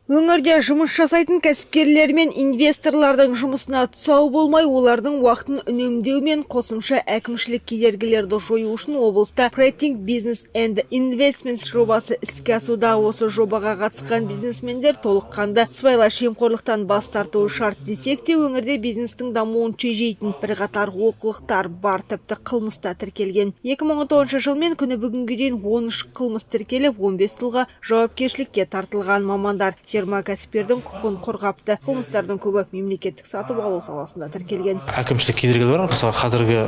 Өңірде жұмыс жасайтын кәсіпкерлер мен инвесторлардың жұмысына тұсау болмай, олардың уақытын үнемдеу мен қосымша әкімшілік кедергілерді жою үшін облыста Promoting Business and Investments жобасы іске асуда. Осы жобаға қатысқан бизнесмендер толыққанды сыбайлас жемқорлықтан бас тартуы шарт десек те, өңірде бизнестің дамуын тежейтін бірқатар олқылықтар бар, тіпті қылмыста тіркелген. 2010 жылмен күні бүгінге дейін 13 қылмыс тіркеліп, 15 тұлға жауапкершілікке тартылған. Мамандар 20 кәсіпкердің құқығын қорғапты. Қылмыстардың көбі мемлекеттік сатып алу саласында тіркелген. Әкімшілік кедергілер бар. Мысалы, қазіргі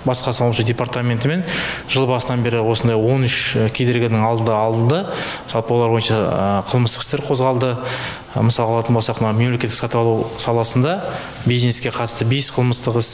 басқа салымшы департаментімен жыл басынан бері осындай 13 кедергінің алды. Жалпы олар бойынша қылмыстық істер қозғалды. Мысалы, алатын болсақ, мемлекеттік сатып алу саласында бизнеске қатысты 5 қылмыстық іс,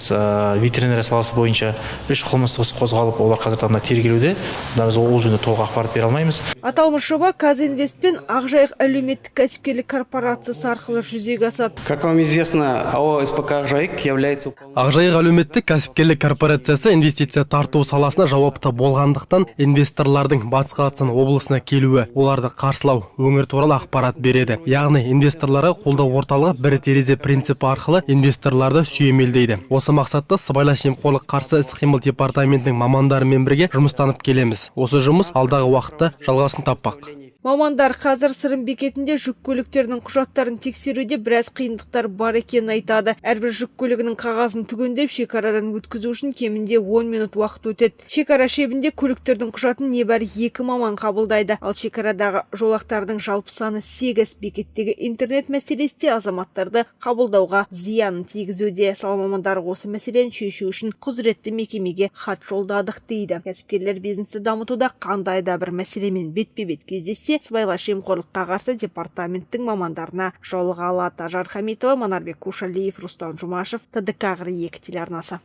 ветеринария саласы бойынша 3 қылмыстық іс қозғалып, олар қазір таңда тергелуде. Біз ол жөнінде толық ақпарат бере алмаймыз. Аталмыш жоба Казинвест пен Ақжайық әлеуметтік кәсіпкерлік корпорациясы арқылы жүзеге асады. Как вам известно, АО СПК «Ақжайық» является... Ақжайық әлеуметтік кәсіпкерлік корпорациясы инвестиция тарту саласына жауапты болғандықтан инвесторлардың Батыс Қазақстан облысына келуі, оларды қарсылау, өңір туралы ақпарат береді. Яғни инвесторларға қолдау орталығы бір терезе принципі арқылы инвесторларды сүйемелдейді. Осы мақсатта сыбайлас жемқорлық қарсы іс-қимыл департаментінің мамандарымен бірге жұмыстанып келеміз. Осы жұмыс алдағы уақытта жалғасын таппақ. Мамандар қазір Сырым бекетінде жүк көліктерінің құжаттарын тексеруде біраз қиындықтар бар екенін айтады. Әрбір жүк көлігінің қағазын түгендеп, шекарадан өткізу үшін кемінде 10 минут уақыт өтеді. Шекара шебінде көліктердің құжатын небәрі 2 маман қабылдайды. Ал шекарадағы жолақтардың жалпы саны 8. Бекеттегі интернет мәселесі де азаматтарды қабылдауға зиянын тигізуде. Сала мамандар осы мәселені шешу үшін құзыретті мекемеге хат жолдадық дейді. Кәсіпкерлер бизнесті дамытуда қандай да бір мәселемен бетпе-бет кездессе, сыбайлас жемқорлыққа қарсы департаменттің мамандарына жолыға алады. Ажар Хамитова, Манарбек Кушалиев, Рустам Жұмашев, ТДК 2 телеарнасы.